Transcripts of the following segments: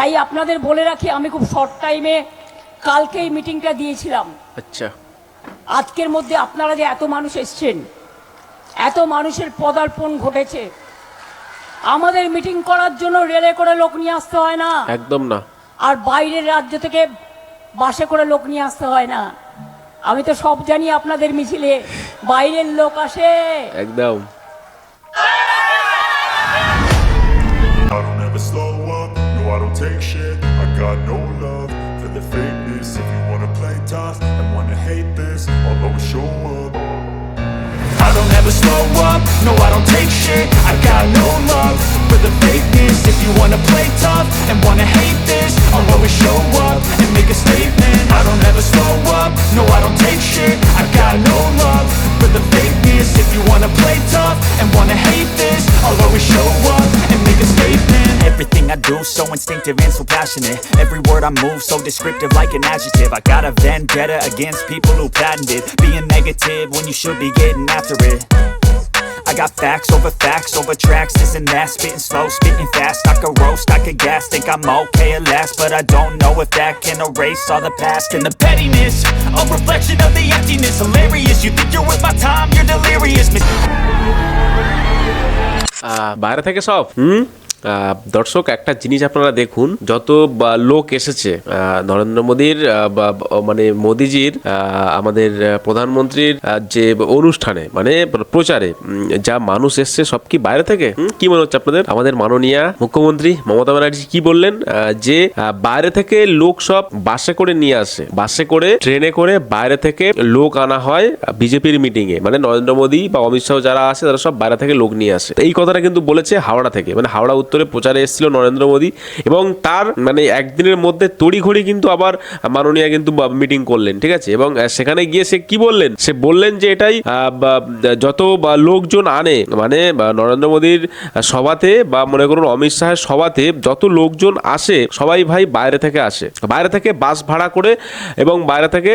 তাই আপনাদের বলে রাখি, আমি খুব শর্ট টাইমে কালকে এই মিটিংটা দিয়েছিলাম। আচ্ছা, আজকের মধ্যে আপনারা যে এত মানুষ এসছেন, এত মানুষের পদার্পণ ঘটেছে, আমাদের মিটিং করার জন্য রেলে করে লোক নিয়ে আসতে হয় না, একদম না। আর বাইরের রাজ্য থেকে বাসে করে লোক নিয়ে আসতে হয় না। আমি তো সব জানি আপনাদের মিছিলে বাইরের লোক আসে। একদম। I don't ever slow up, no I don't take shit. I got no love for the fakeness. If you wanna play tough and wanna hate this, I'll always show up. I don't ever slow up, no I don't take shit. I got no love for the fakeness. If you wanna play tough and wanna hate this, I'll always show up and make a statement. I don't ever slow up, no I don't take shit. I got no love for the fakeness. If you wanna play tough and wanna hate this, I'll always show up and make a statement. Everything I do so instinctive and so passionate. Every word I move so descriptive like an adjective. I got a vendetta against people who patented being negative when you should be getting after it. I got facts over tracks, this and that. Spitting slow, spitting fast. I could roast, I could gas. Think I'm okay at last, but I don't know if that can erase all the past. And the pettiness, a reflection of the emptiness. Hilarious, you think you're worth my time, you're delirious. বাইরে থেকে সব দর্শক, একটা জিনিস আপনারা দেখুন, যত লোক এসেছে নরেন্দ্র মোদীর মানে মোদিজির আমাদের প্রধানমন্ত্রীর যে অনুষ্ঠানে মানে প্রচারে যা মানুষ এসছে সব কি বাইরে থেকে? কি মনে হচ্ছে আপনাদের? আমাদের মাননীয় মুখ্যমন্ত্রী মমতা ব্যানার্জি কি বললেন যে বাইরে থেকে লোক সব বাসে করে নিয়ে আসে, বাসে করে ট্রেনে করে বাইরে থেকে লোক আনা হয় বিজেপির মিটিং এ, মানে নরেন্দ্র মোদী বা অমিত শাহ যারা আছে তারা সব বাইরে থেকে লোক নিয়ে আসে। এই কথাটা কিন্তু বলেছে হাওড়া থেকে, মানে হাওড়া উত্তরে প্রচারে এসেছিল নরেন্দ্র মোদী, এবং তার মানে একদিনের মধ্যে তড়িঘড়ি কিন্তু আবার মাননীয় কিন্তু মিটিং করলেন, ঠিক আছে। এবং সেখানে গিয়ে সে কি বললেন? সে বললেন যে এটাই যত লোকজন আনে, মানে নরেন্দ্র মোদীর সভাতে বা মনে করুন অমিত শাহের সভাতে যত লোকজন আসে সবাই ভাই বাইরে থেকে আসে, বাইরে থেকে বাস ভাড়া করে এবং বাইরে থেকে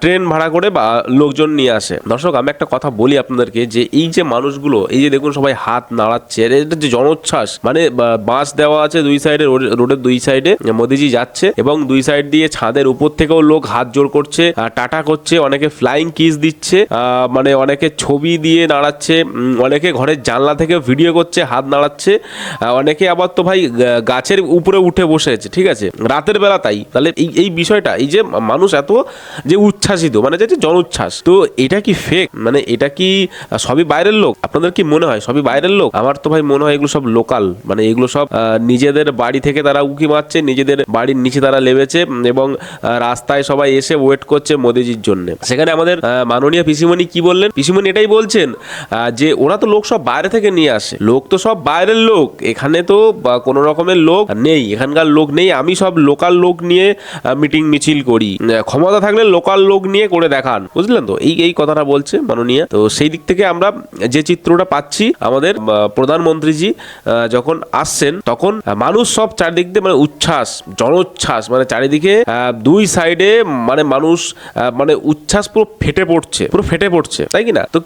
ট্রেন ভাড়া করে বা লোকজন নিয়ে আসে। দর্শক, আমি একটা কথা বলি আপনাদেরকে, যে এই যে মানুষগুলো, এই যে দেখুন সবাই হাত নাড়াচ্ছে, এটা যে জনোচ্ছ্বাস, মানে বাস দেওয়া আছে দুই সাইডে, রোডের দুই সাইডে মোদিজি যাচ্ছে এবং দুই সাইড দিয়ে ছাদের উপর থেকেও লোক হাত জোড় করছে, টাটা করছে, অনেকে ফ্লাইং কিস দিচ্ছে, মানে অনেকে ছবি দিয়ে নাড়াচ্ছে, অনেকে ঘরের জানলা থেকে ভিডিও করছে, হাত নাড়াচ্ছে, অনেকে আবার তো ভাই গাছের উপরে উঠে বসে আছে, ঠিক আছে, রাতের বেলা। তাহলে এই বিষয়টা, এই যে মানুষ এত যে উচ্ছ্বাসিত, মানে যে জনোচ্ছ্বাস, তো এটা কি ফেক? মানে এটা কি সবই বাইরের লোক? আপনাদের কি মনে হয় সবই বাইরের লোক? আমার তো ভাই মনে হয় এগুলো সব লোকাল, মানে এগুলো সব নিজেদের বাড়ি থেকে তারা উকি মারছে, নিজেদের বাড়ির নিচে তারা লেবেছে এবং রাস্তায় সবাই এসে ওয়েট করছে মোদিজির জন্য। সেখানে আমাদের মাননীয় পিসিমণি কি বললেন? পিসিমণি এটাই বলছেন যে ওরা তো লোক সব বাইরে থেকে নিয়ে আসে, লোক তো সব বাইরের লোক, এখানে তো কোনো রকমের লোক নেই, এখানকার লোক নেই, আমি সব লোকাল লোক নিয়ে মিটিং মিছিল করি, ক্ষমতা থাকলে লোকাল লোক নিয়ে করে দেখান, বুঝলেন তো? এই কথাটা বলছে মাননীয়। তো সেই দিক থেকে আমরা যে চিত্রটা পাচ্ছি, আমাদের প্রধানমন্ত্রীজি যখন আসছেন তখন মানুষ সব চারিদিক দিয়ে মানে উচ্ছ্বাস, জনোচ্ছ্বাস, মানে চারিদিকে দুই সাইডে মানে মানুষ মানে উচ্ছ্বাস পুরো ফেটে পড়ছে, তাই কি না? তো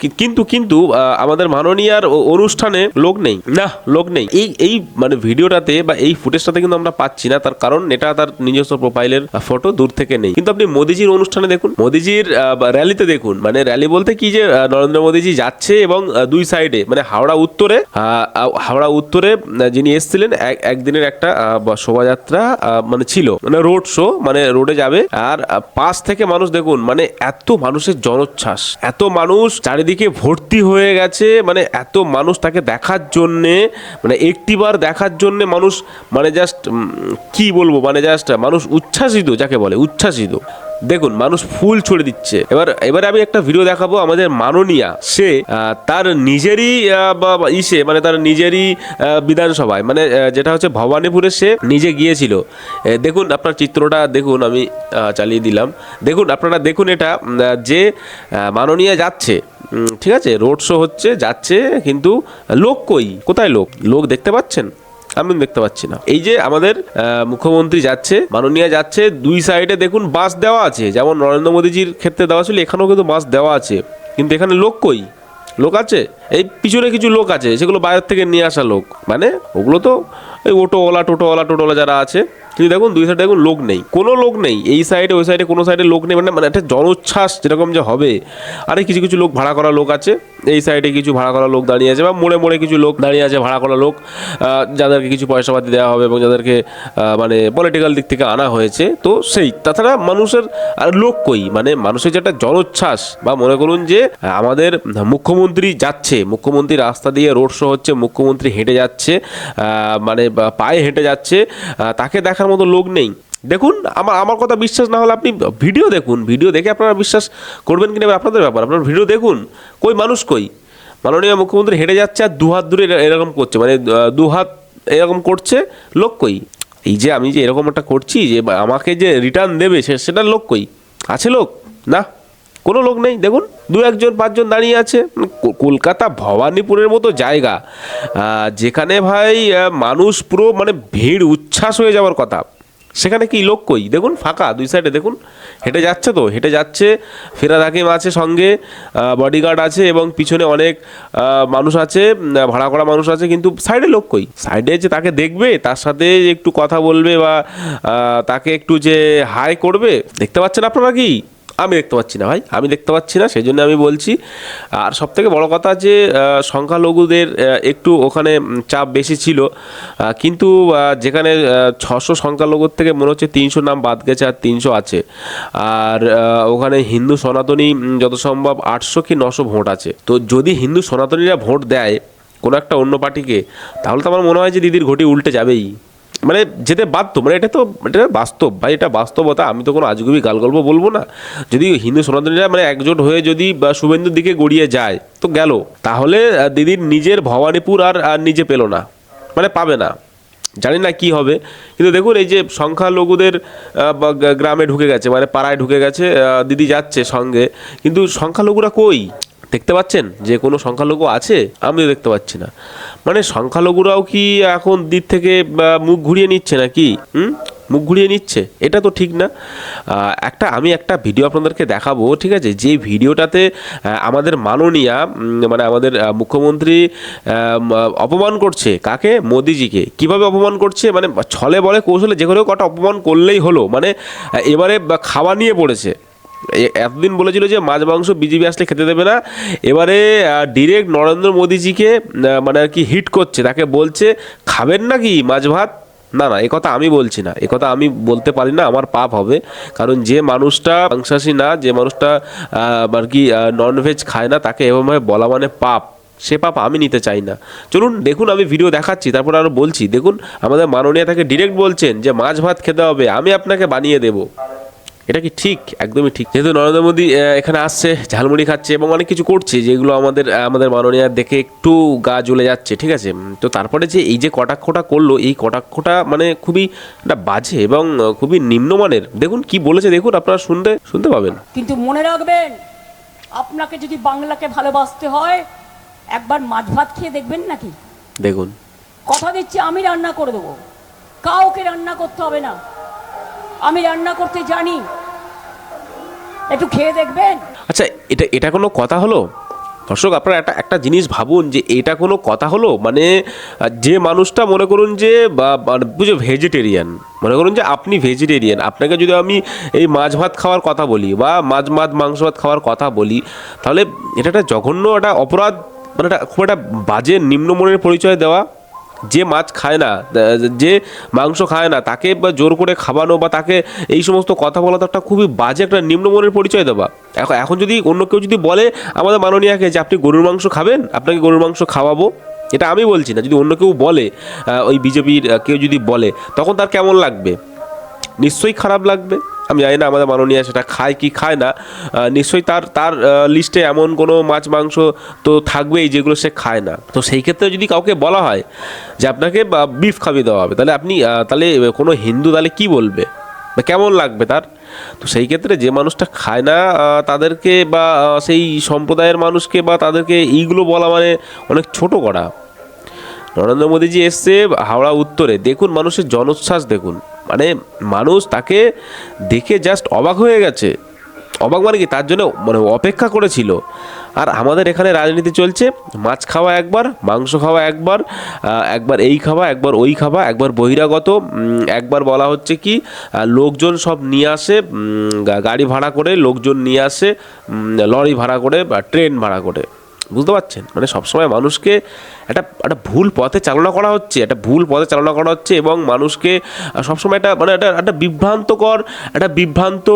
কিন্তু আমাদের মাননীয়ার অনুষ্ঠানে লোক নেই, না লোক নেই। এই মানে ভিডিওটাতে বা এই ফুটেজটাতে কিন্তু আমরা পাচ্ছি না, তার কারণ এটা তার নিজস্ব প্রোফাইলের ফটো, দূর থেকে নেই। কিন্তু আপনি মোদিজির অনুষ্ঠানে দেখুন, মোদিজির র্যালিতে দেখুন, মানে র্যালি বলতে কি যে নরেন্দ্র মোদিজি যাচ্ছে এবং দুই সাইডে মানে হাওড়া উত্তরে যিনি এসেছিলেন একদিনের একটা শোভাযাত্রা মানে ছিল, মানে রোড শো, মানে রোডে যাবে, আর পাশ থেকে মানুষ দেখুন, মানে এত মানুষের জনোচ্ছ্বাস, এত মানুষ চারিদিকে ভর্তি হয়ে গেছে, মানে এত মানুষ তাকে দেখার জন্যে, মানে একটিবার দেখার জন্যে মানুষ, মানে জাস্ট কি বলবো, মানে জাস্ট মানুষ উচ্ছ্বাসিত, যাকে বলে উচ্ছ্বাসিত। দেখুন মানুষ ফুল ছড়ে দিচ্ছে। এবারে আমি একটা ভিডিও দেখাবো, আমাদের মাননীয়া সে তার নিজেরই মানে তার নিজেরই বিধানসভায়, মানে যেটা হচ্ছে ভবানীপুরে সে নিজে গিয়েছিল। দেখুন আপনার চিত্রটা দেখুন, আমি চালিয়ে দিলাম, দেখুন আপনারা দেখুন এটা, যে মাননীয়া যাচ্ছে, ঠিক আছে, রোড শো হচ্ছে, যাচ্ছে, কিন্তু লোক কোথায় লোক দেখতে পাচ্ছেন? আমি দেখতে পাচ্ছি না। এই যে আমাদের মুখ্যমন্ত্রী যাচ্ছে, মাননীয় যাচ্ছে, দুই সাইডে দেখুন বাস দেওয়া আছে, যেমন নরেন্দ্র মোদীজির ক্ষেত্রে দেওয়া ছিল, এখানেও কিন্তু বাস দেওয়া আছে, কিন্তু এখানে লোক আছে, এই পিছনে কিছু লোক আছে, সেগুলো বাইরের থেকে নিয়ে আসা লোক, মানে ওগুলো তো এই টোটোওয়ালা যারা আছে, কিন্তু দেখুন দুই সাইডে দেখুন লোক নেই, কোনো লোক নেই, এই সাইডে ওই সাইডে কোনো সাইডে লোক নেই, মানে একটা জনোচ্ছ্বাস যেরকম যে হবে। আরে কিছু কিছু লোক ভাড়া করা লোক আছে, এই সাইডে কিছু ভাড়া করা লোক দাঁড়িয়ে আছে, বা মোড়ে কিছু লোক দাঁড়িয়ে আছে ভাড়া করা লোক, যাদেরকে কিছু পয়সাপাতি দেওয়া হবে এবং যাদেরকে মানে পলিটিক্যাল দিক থেকে আনা হয়েছে। তো সেই তাছাড়া মানুষের আর লোক কই, মানে মানুষের যেটা জনোচ্ছ্বাস, বা মনে করুন যে আমাদের মুখ্যমন্ত্রী যাচ্ছে, মুখ্যমন্ত্রী রাস্তা দিয়ে রোড শো হচ্ছে, মুখ্যমন্ত্রী হেঁটে যাচ্ছে, মানে পায়ে হেঁটে যাচ্ছে, তাকে দেখার মতো লোক নেই। দেখুন, আমার কথা বিশ্বাস না হলে আপনি ভিডিও দেখুন, ভিডিও দেখে আপনারা বিশ্বাস করবেন কিনা আপনাদের ব্যাপার। আপনার ভিডিও দেখুন, কই মানুষ কই, মাননীয় মুখ্যমন্ত্রী হেঁটে যাচ্ছে আর দুহাত দূরে এরকম করছে, মানে দুহাত এরকম করছে, লোক কই? এই যে আমি যে এরকম একটা করছি, যে আমাকে যে রিটার্ন দেবে সেটার লোক কই? আছে লোক? না, কোনো লোক নেই। দেখুন 2-1 5জন দাঁড়িয়ে আছে। কলকাতা ভবানীপুরের মতো জায়গা, যেখানে ভাই মানুষ পুরো মানে ভিড় উচ্ছ্বাস হয়ে যাওয়ার কথা, সেখানে কি লোক কই? দেখুন ফাঁকা, দুই সাইডে দেখুন হেঁটে যাচ্ছে, তো হেঁটে যাচ্ছে, ফেরাদ হাকিম আছে সঙ্গে, বডিগার্ড আছে এবং পিছনে অনেক মানুষ আছে, ভাড়া করা মানুষ আছে, কিন্তু সাইডে লোক কই? সাইডে যে তাকে দেখবে, তার সাথে একটু কথা বলবে, বা তাকে একটু যে হাই করবে, দেখতে পাচ্ছেন আপনারা কি? আমি দেখতে পাচ্ছি না ভাই, আমি দেখতে পাচ্ছি না, সেই জন্য আমি বলছি। আর সবথেকে বড় কথা যে সংখ্যালঘুদের একটু ওখানে চাপ বেশি ছিল, কিন্তু যেখানে 600 সংখ্যালঘুর থেকে মনে হচ্ছে 300 নাম বাদ গেছে আর 300 আছে। আর ওখানে হিন্দু সনাতনী যত সম্ভব 800 কি 900 ভোট আছে। তো যদি হিন্দু সনাতনীরা ভোট দেয় কোনো একটা অন্য পার্টিকে, তাহলে তো আমার মনে হয় যে দিদির ঘটি উল্টে যাবেই, মানে যেতে বাধ্য। মানে এটা বাস্তব ভাই, এটা বাস্তবতা। আমি তো কোনো আজগুবি গালগল্প বলবো না। যদি হিন্দু সনাতনীরা মানে একজোট হয়ে যদি শুভেন্দুর দিকে গড়িয়ে যায় তো গেল, তাহলে দিদির নিজের ভবানীপুর আর নিজে পেল না, মানে পাবে না। জানি না কি হবে, কিন্তু দেখুন এই যে সংখ্যালঘুদের গ্রামে ঢুকে গেছে, মানে পাড়ায় ঢুকে গেছে, দিদি যাচ্ছে সঙ্গে, কিন্তু সংখ্যালঘুরা কই? দেখতে পাচ্ছেন যে কোনো সংখ্যালঘু আছে? আমিও দেখতে পাচ্ছি না। মানে সংখ্যালঘুরাও কি এখন দিক থেকে মুখ ঘুরিয়ে নিচ্ছে নাকি? মুখ ঘুরিয়ে নিচ্ছে, এটা তো ঠিক না। আমি একটা ভিডিও আপনাদেরকে দেখাবো, ঠিক আছে? যে ভিডিওটাতে আমাদের মাননীয়া মানে আমাদের মুখ্যমন্ত্রী অপমান করছে কাকে? মোদিজিকে। কিভাবে অপমান করছে? মানে ছলে বলে কৌশলে যে কোনো কটা অপমান করলেই হলো, মানে এবারে খাওয়া নিয়ে পড়েছে। এতদিন বলেছিল যে মাছ মাংস বিজেপি আসলে খেতে দেবে না, এবারে ডিরেক্ট নরেন্দ্র মোদিজিকে মানে আর কি হিট করছে, তাকে বলছে খাবেন নাকি মাছ ভাত? না, এই কথা আমি বলছি না, এই কথা আমি বলতে পারি না, আমার পাপ হবে। কারণ যে মানুষটা মাংসাশী না, যে মানুষটা আর কি ননভেজ খায় না, তাকে এভাবে বলা মানে পাপ। সে পাপ আমি নিতে চাই না। চলুন দেখুন, আমি ভিডিও দেখাচ্ছি, তারপর আরও বলছি। দেখুন আমাদের মাননীয় তাকে ডিরেক্ট বলছেন যে মাছ ভাত খেতে হবে, আমি আপনাকে বানিয়ে দেবো। এটা কি ঠিক? একদমই ঠিক। যেহেতু নরেন্দ্র মোদী এখানে আসছে, ঝালমুড়ি খাচ্ছে এবং অনেক কিছু করছে, যেগুলো আমাদের মাননীয় দেখে একটু গা জ্বলে যাচ্ছে, ঠিক আছে? তো তারপরে যে এই যে কটাক্ষটা করলো, এই কটাক্ষটা মানে খুবই একটা বাজে এবং খুবই নিম্নমানের। দেখুন কি বলেছে, দেখুন, আপনারা শুনতে পাবেন। কিন্তু মনে রাখবেন, আপনাকে যদি বাংলাকে ভালোবাসতে হয়, একবার মাছ ভাত খেয়ে দেখবেন নাকি? দেখুন, কথা দিচ্ছি আমি রান্না করে দেবো, কাউকে রান্না করতে হবে না, আমি রান্না করতে জানি, একটু খেয়ে দেখবেন। আচ্ছা, এটা কোনো কথা হলো? দর্শক আপনারা একটা জিনিস ভাবুন, যে এটা কোনো কথা হলো? মানে যে মানুষটা মনে করুন যে বুঝে ভেজিটেরিয়ান, মনে করুন যে আপনি ভেজিটেরিয়ান, আপনাকে যদি আমি এই মাছ ভাত খাওয়ার কথা বলি বা মাংস ভাত খাওয়ার কথা বলি, তাহলে এটা একটা জঘন্য একটা অপরাধ, মানে এটা খুব একটা বাজে নিম্নমানের পরিচয় দেওয়া। যে মাছ খায় না, যে মাংস খায় না, তাকে বা জোর করে খাওয়ানো বা তাকে এই সমস্ত কথা বলা তো একটা খুবই বাজে একটা নিম্নমানের পরিচয় দেওয়া। এখন যদি অন্য কেউ যদি বলে আমাদের মাননীয়াকে যে আপনি গরুর মাংস খাবেন, আপনাকে গরুর মাংস খাওয়াবো, এটা আমি বলছি না, যদি অন্য কেউ বলে, ওই বিজেপির কেউ যদি বলে, তখন তার কেমন লাগবে? নিশ্চয়ই খারাপ লাগবে। আমি জানি না আমাদের মাননীয়া সেটা খায় কি খায় না, নিশ্চয়ই তার লিস্টে এমন কোনো মাছ মাংস তো থাকবেই যেগুলো সে খায় না। তো সেই ক্ষেত্রে যদি কাউকে বলা হয় যে আপনাকে বিফ খাইয়ে দেওয়া হবে, তাহলে কোনো হিন্দু তাহলে কী বলবে বা কেমন লাগবে তার? তো সেই ক্ষেত্রে যে মানুষটা খায় না তাদেরকে বা সেই সম্প্রদায়ের মানুষকে বা তাদেরকে এইগুলো বলা মানে অনেক ছোট করা। নরেন্দ্র মোদীজি এসছে হাওড়া উত্তরে, দেখুন মানুষের জনোচ্ছ্বাস দেখুন, মানে মানুষ তাকে দেখে জাস্ট অবাক হয়ে গেছে। অবাক মানে কি, তার জন্য মানে অপেক্ষা করেছিল। আর আমাদের এখানে রাজনীতি চলছে, মাছ খাওয়া একবার, মাংস খাওয়া একবার, একবার এই খাওয়া, একবার ওই খাওয়া, একবার বহিরাগত, একবার বলা হচ্ছে কি লোকজন সব নিয়ে আসে, গাড়ি ভাড়া করে লোকজন নিয়ে আসে, লরি ভাড়া করে বা ট্রেন ভাড়া করে। বুঝতে পারছেন, মানে সবসময় মানুষকে একটা একটা ভুল পথে চালনা করা হচ্ছে, একটা ভুল পথে চালনা করা হচ্ছে, এবং মানুষকে সবসময় একটা মানে একটা বিভ্রান্তকর একটা বিভ্রান্ত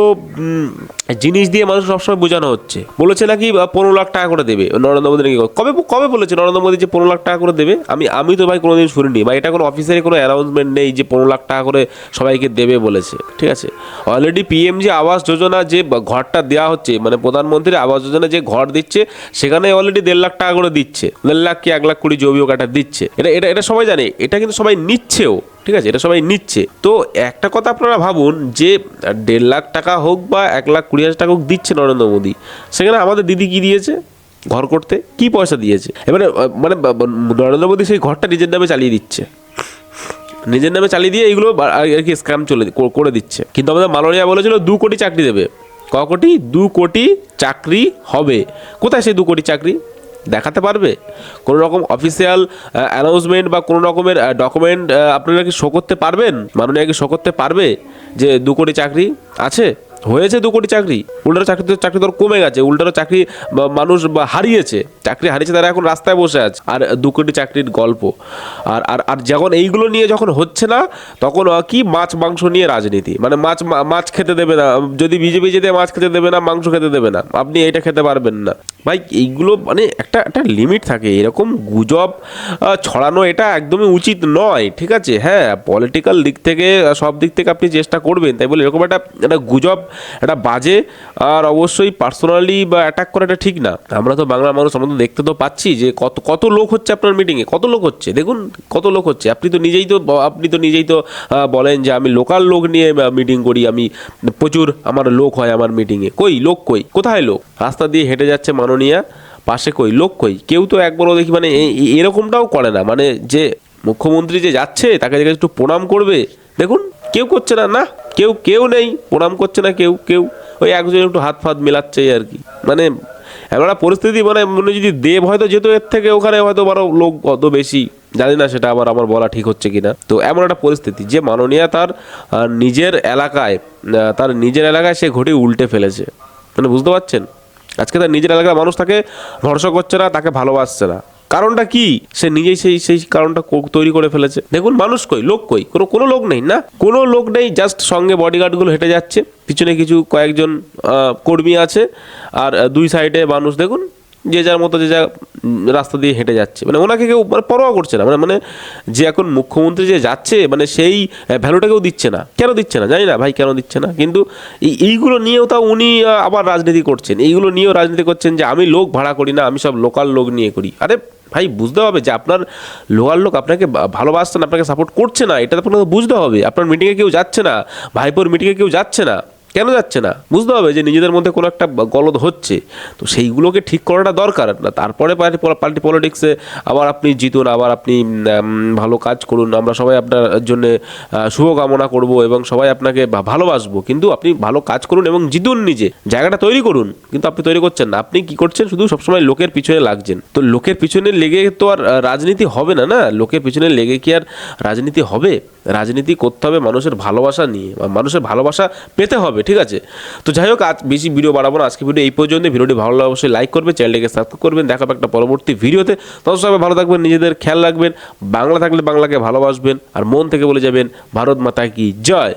জিনিস দিয়ে মানুষ সবসময় বোঝানো হচ্ছে। বলেছে নাকি 15 লাখ টাকা করে দেবে নরেন্দ্র মোদী, নাকি কবে কবে বলেছে নরেন্দ্র মোদী যে 15 লাখ টাকা করে দেবে? আমি তো ভাই কোনোদিন শুনিনি, বা এটা কোনো অফিসেরই কোনো অ্যানাউন্সমেন্ট নেই যে 15 লাখ টাকা করে সবাইকে দেবে বলেছে। ঠিক আছে, অলরেডি পিএমজি আবাস যোজনা যে ঘরটা দেওয়া হচ্ছে, মানে প্রধানমন্ত্রী আবাস যোজনা যে ঘর দিচ্ছে, সেখানে অলরেডি 1.5 লাখ টাকা করে দিচ্ছে, 1.5 লাখ কি 1,20,000 জবি কাটা দিচ্ছে। এটা সবাই জানে, এটা কিন্তু সবাই নিচ্ছেও। ঠিক আছে, এটা সবাই নিচ্ছে। তো একটা কথা আপনারা ভাবুন যে 1.5 লাখ টাকা হোক বা 1,20,000 টাকা হোক দিচ্ছে নরেন্দ্র মোদী, সেখানে আমাদের দিদি কি দিয়েছে? ঘর করতে কি পয়সা দিয়েছে? এবারে মানে নরেন্দ্র মোদী সেই ঘরটা নিজের নামে চালিয়ে দিচ্ছে, নিজের নামে চালিয়ে দিয়ে এইগুলো আর কি স্ক্যাম করে দিচ্ছে। কিন্তু আমাদের মাননীয়া বলেছিল 2 কোটি চাকরি দেবে। ক কোটি? 2 কোটি চাকরি হবে। কোথায় সেই 2 কোটি চাকরি দেখাতে পারবে? কোনো রকম অফিসিয়াল অ্যানাউন্সমেন্ট বা কোনো রকমের ডকুমেন্ট আপনারা কি শো করতে পারবেন? মাননীয় কি শো করতে পারবে যে 2 কোটি চাকরি আছে, হয়েছে 2 কোটি চাকরি? উল্টারও চাকরি তো কমে গেছে, উল্টারও চাকরি মানুষ হারিয়েছে, চাকরি হারিয়েছে, তারা এখন রাস্তায় বসে আছে। আর 2 কোটি চাকরির গল্প। আর আর আর যখন এইগুলো নিয়ে যখন হচ্ছে না, তখন কি মাছ মাংস নিয়ে রাজনীতি, মানে মাছ খেতে দেবে না, যদি বিজেপি যেতে মাছ খেতে দেবে না, মাংস খেতে দেবে না, আপনি এইটা খেতে পারবেন না। ভাই এইগুলো মানে একটা লিমিট থাকে, এরকম গুজব ছড়ানো এটা একদমই উচিত নয়। ঠিক আছে, হ্যাঁ পলিটিক্যাল দিক থেকে সব দিক থেকে আপনি চেষ্টা করবেন, তাই বলে এরকম একটা গুজব, একটা বাজে আর অবশ্যই পার্সোনালি বা অ্যাটাক করা এটা ঠিক না। আমরা তো বাংলার মানুষ, আমরা তো দেখতে তো পাচ্ছি যে কত লোক হচ্ছে আপনার মিটিংয়ে, কত লোক হচ্ছে, দেখুন কত লোক হচ্ছে। আপনি তো নিজেই তো বলেন যে আমি লোকাল লোক নিয়ে মিটিং করি, আমি প্রচুর আমার লোক হয় আমার মিটিংয়ে। কই লোক, কোথায় লোক? রাস্তা দিয়ে হেঁটে যাচ্ছে মাননীয়া, পাশে কই লোক? কেউ তো একবারও দেখি মানে এরকমটাও করে না, মানে যে মুখ্যমন্ত্রী যে যাচ্ছে তাকে একটু প্রণাম করবে, দেখুন কেউ করছে না, কেউ নেই, প্রণাম করছে না কেউ ওই একজন একটু হাত ফাত মেলাচ্ছে আর কি। মানে এমন একটা পরিস্থিতি, মানে যদি দেব হয়তো যেত এর থেকে, ওখানে হয়তো বড় লোক অত বেশি, জানি না সেটা আবার আমার বলা ঠিক হচ্ছে কিনা। তো এমন একটা পরিস্থিতি যে মাননীয়া তার নিজের এলাকায় সে ঘটি উল্টে ফেলেছে। মানে বুঝতে পারছেন, আজকে তার নিজের এলাকার মানুষ তাকে ভরসা করছে না, তাকে ভালোবাসছে না। কারণটা কি? সে নিজেই সেই কারণটা তৈরি করে ফেলেছে। দেখুন মানুষ লোক কোনো লোক নেই, না কোনো লোক নেই, জাস্ট সঙ্গে বডিগার্ডগুলো হেঁটে যাচ্ছে, পিছনে কিছু কয়েকজন কর্মী আছে, আর 2 সাইডে মানুষ দেখুন যে যার মতো যে যা রাস্তা দিয়ে হেঁটে যাচ্ছে। মানে ওনাকে কেউ মানে পরোয়া করছে না, মানে যে এখন মুখ্যমন্ত্রী যে যাচ্ছে, মানে সেই ভ্যালুটা কেউ দিচ্ছে না। কেন দিচ্ছে না জানি না ভাই, কেন দিচ্ছে না। কিন্তু এইগুলো নিয়েও তাও উনি আবার রাজনীতি করছেন, এইগুলো নিয়েও রাজনীতি করছেন যে আমি লোক ভাড়া করি না, আমি সব লোকাল লোক নিয়ে করি। আরে ভাই বুঝতে হবে যে আপনার লোকাল লোক আপনাকে ভালোবাসছে না, আপনাকে সাপোর্ট করছে না, এটা আপনাকে বুঝতে হবে। আপনার মিটিংয়ে কেউ যাচ্ছে না, ভাইপোর মিটিংয়ে কেউ যাচ্ছে না, কেন যাচ্ছে না? বুঝতে হবে যে নিজেদের মধ্যে কোনো একটা গলদ হচ্ছে, তো সেইগুলোকে ঠিক করাটা দরকার না। তারপরে পার্টি পলিটিক্সে আবার আপনি জিতুন, আবার আপনি ভালো কাজ করুন, আমরা সবাই আপনার জন্য শুভকামনা করব এবং সবাই আপনাকে ভালোবাসবো। কিন্তু আপনি ভালো কাজ করুন এবং জিতুন, নিজে জায়গাটা তৈরি করুন। কিন্তু আপনি তৈরি করছেন না, আপনি কি করছেন? শুধু সবসময় লোকের পিছনে লাগছেন। তো লোকের পিছনে লেগে তো আর রাজনীতি হবে না, লোকের পিছনে লেগে কি আর রাজনীতি হবে? রাজনীতি করতে হবে মানুষের ভালোবাসা নিয়ে, মানুষের ভালোবাসা পেতে হবে। ঠিক আছে, তো যাই হোক, আজ বেশি ভিডিও বাড়াবো না, আজকে ভিডিও এই পর্যন্ত। ভিডিওটি ভালো লাগলে অবশ্যই লাইক করবেন, চ্যানেলটিকে সাবস্ক্রাইব করবেন। দেখা হবে একটা পরবর্তী ভিডিওতে। তখন সবাই ভালো থাকবেন, নিজেদের খেয়াল রাখবেন, বাংলা থাকলে বাংলাকে ভালোবাসবেন, আর মন থেকে বলে যাবেন ভারত মাতা কি জয়।